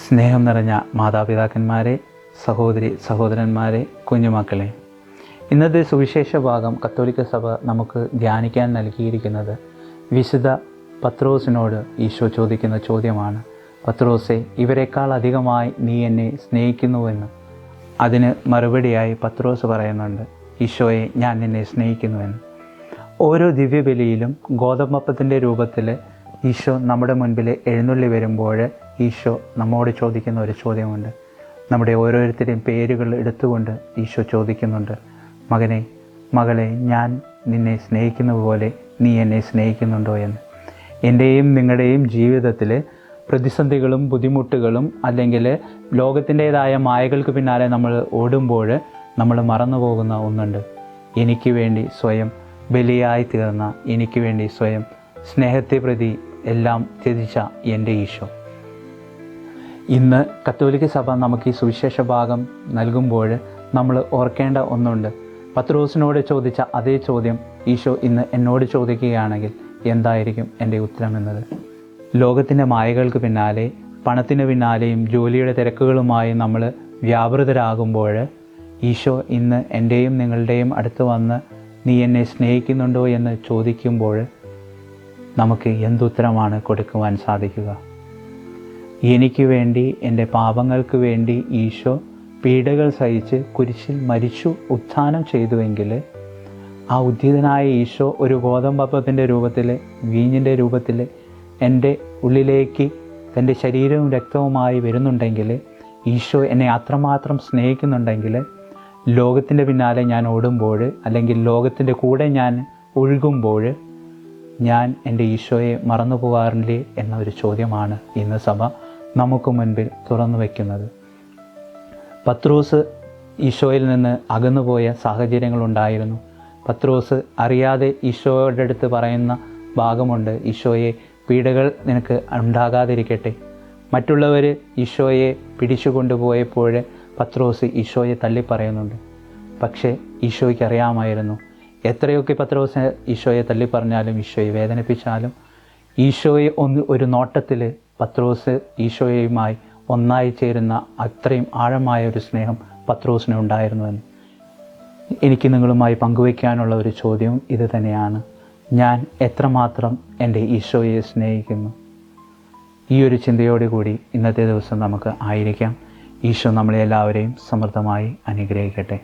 സ്നേഹം നിറഞ്ഞ മാതാപിതാക്കന്മാരെ, സഹോദരി സഹോദരന്മാരെ, കുഞ്ഞുമക്കളെ, ഇന്നത്തെ സുവിശേഷ ഭാഗം കത്തോലിക്ക സഭ നമുക്ക് ധ്യാനിക്കാൻ നൽകിയിരിക്കുന്നത് വിശുദ്ധ പത്രോസിനോട് ഈശോ ചോദിക്കുന്ന ചോദ്യമാണ്. പത്രോസേ, ഇവരെക്കാൾ അധികമായി നീ എന്നെ സ്നേഹിക്കുന്നുവെന്ന്. അതിന് മറുപടിയായി പത്രോസ് പറയുന്നുണ്ട്, ഈശോയെ, ഞാൻ നിന്നെ സ്നേഹിക്കുന്നുവെന്ന്. ഓരോ ദിവ്യബലിയിലും ഗോതമ്പപ്പത്തിൻ്റെ രൂപത്തിൽ ഈശോ നമ്മുടെ മുൻപിൽ എഴുന്നള്ളി വരുമ്പോൾ ഈശോ നമ്മോട് ചോദിക്കുന്ന ഒരു ചോദ്യമുണ്ട്. നമ്മുടെ ഓരോരുത്തരുടെയും പേരുകൾ എടുത്തുകൊണ്ട് ഈശോ ചോദിക്കുന്നുണ്ട്, മകനെ, മകളെ, ഞാൻ നിന്നെ സ്നേഹിക്കുന്നത് പോലെ നീ എന്നെ സ്നേഹിക്കുന്നുണ്ടോ എന്ന്. എൻ്റെയും നിങ്ങളുടെയും ജീവിതത്തിൽ പ്രതിസന്ധികളും ബുദ്ധിമുട്ടുകളും അല്ലെങ്കിൽ ലോകത്തിൻ്റേതായ മായകൾക്ക് പിന്നാലെ നമ്മൾ ഓടുമ്പോൾ നമ്മൾ മറന്നു പോകുന്ന ഒന്നുണ്ട്. എനിക്ക് വേണ്ടി സ്വയം ബലിയായി തീർന്ന, എനിക്ക് വേണ്ടി സ്വയം സ്നേഹത്തെ പ്രതി എല്ലാം ത്യജിച്ച എൻ്റെ ഈശോ. ഇന്ന് കത്തോലിക്ക സഭ നമുക്ക് ഈ സുവിശേഷ ഭാഗം നൽകുമ്പോൾ നമ്മൾ ഓർക്കേണ്ട ഒന്നുണ്ട്. പത്രോസിനോട് ചോദിച്ച അതേ ചോദ്യം ഈശോ ഇന്ന് എന്നോട് ചോദിക്കുകയാണെങ്കിൽ എന്തായിരിക്കും എൻ്റെ ഉത്തരം എന്നത്? ലോകത്തിൻ്റെ മായകൾക്ക് പിന്നാലെ, പണത്തിന് പിന്നാലെയും ജോലിയുടെ തിരക്കുകളുമായി നമ്മൾ വ്യാപൃതരാകുമ്പോൾ ഈശോ ഇന്ന് എൻ്റെയും നിങ്ങളുടെയും അടുത്ത് വന്ന് നീ എന്നെ സ്നേഹിക്കുന്നുണ്ടോ എന്ന് ചോദിക്കുമ്പോൾ നമുക്ക് എന്തുത്തരമാണ് കൊടുക്കുവാൻ സാധിക്കുക? എനിക്ക് വേണ്ടി, എൻ്റെ പാപങ്ങൾക്ക് വേണ്ടി ഈശോ പീഡകൾ സഹിച്ച് കുരിശിൽ മരിച്ചു ഉത്ഥാനം ചെയ്തുവെങ്കിൽ ആ ഉദ്ധിതനായ ഈശോ ഒരു ഗോതമ്പപ്പത്തിൻ്റെ രൂപത്തിൽ, വീഞ്ഞിൻ്റെ രൂപത്തിൽ എൻ്റെ ഉള്ളിലേക്ക് തൻ്റെ ശരീരവും രക്തവുമായി വരുന്നുണ്ടെങ്കിൽ, ഈശോ എന്നെ അത്രമാത്രം സ്നേഹിക്കുന്നുണ്ടെങ്കിൽ, ലോകത്തിൻ്റെ പിന്നാലെ ഞാൻ ഓടുമ്പോൾ അല്ലെങ്കിൽ ലോകത്തിൻ്റെ കൂടെ ഞാൻ ഒഴുകുമ്പോൾ ഞാൻ എൻ്റെ ഈശോയെ മറന്നു പോകാറില്ലേ എന്നൊരു ചോദ്യമാണ് ഇന്ന് സഭ നമുക്ക് മുൻപിൽ തുറന്നു വയ്ക്കുന്നത്. പത്രോസ് ഈശോയിൽ നിന്ന് അകന്നുപോയ സാഹചര്യങ്ങളുണ്ടായിരുന്നു. പത്രോസ് അറിയാതെ ഈശോയുടെ അടുത്ത് പറയുന്ന ഭാഗമുണ്ട്, ഈശോയെ, പീഡകൾ നിനക്ക് ഉണ്ടാകാതിരിക്കട്ടെ. മറ്റുള്ളവർ ഈശോയെ പിടിച്ചു കൊണ്ടുപോയപ്പോൾ പത്രോസ് ഈശോയെ തള്ളിപ്പറയുന്നുണ്ട്. പക്ഷേ ഈശോയ്ക്ക് അറിയാമായിരുന്നു, എത്രയൊക്കെ പത്രോസ് ഈശോയെ തള്ളിപ്പറഞ്ഞാലും, ഈശോയെ വേദനിപ്പിച്ചാലും, ഈശോയെ ഒരു നോട്ടത്തിൽ പത്രോസ് ഈശോയുമായി ഒന്നായി ചേരുന്ന അത്രയും ആഴമായ ഒരു സ്നേഹം പത്രോസിന് ഉണ്ടായിരുന്നുവെന്ന്. എനിക്ക് നിങ്ങളുമായി പങ്കുവയ്ക്കാനുള്ള ഒരു ചോദ്യവും ഇത് തന്നെയാണ്. ഞാൻ എത്രമാത്രം എൻ്റെ ഈശോയെ സ്നേഹിക്കുന്നു? ഈ ഒരു ചിന്തയോടുകൂടി ഇന്നത്തെ ദിവസം നമുക്ക് ആയിരിക്കാം. ഈശോ നമ്മളെല്ലാവരെയും സമൃദ്ധമായി അനുഗ്രഹിക്കട്ടെ.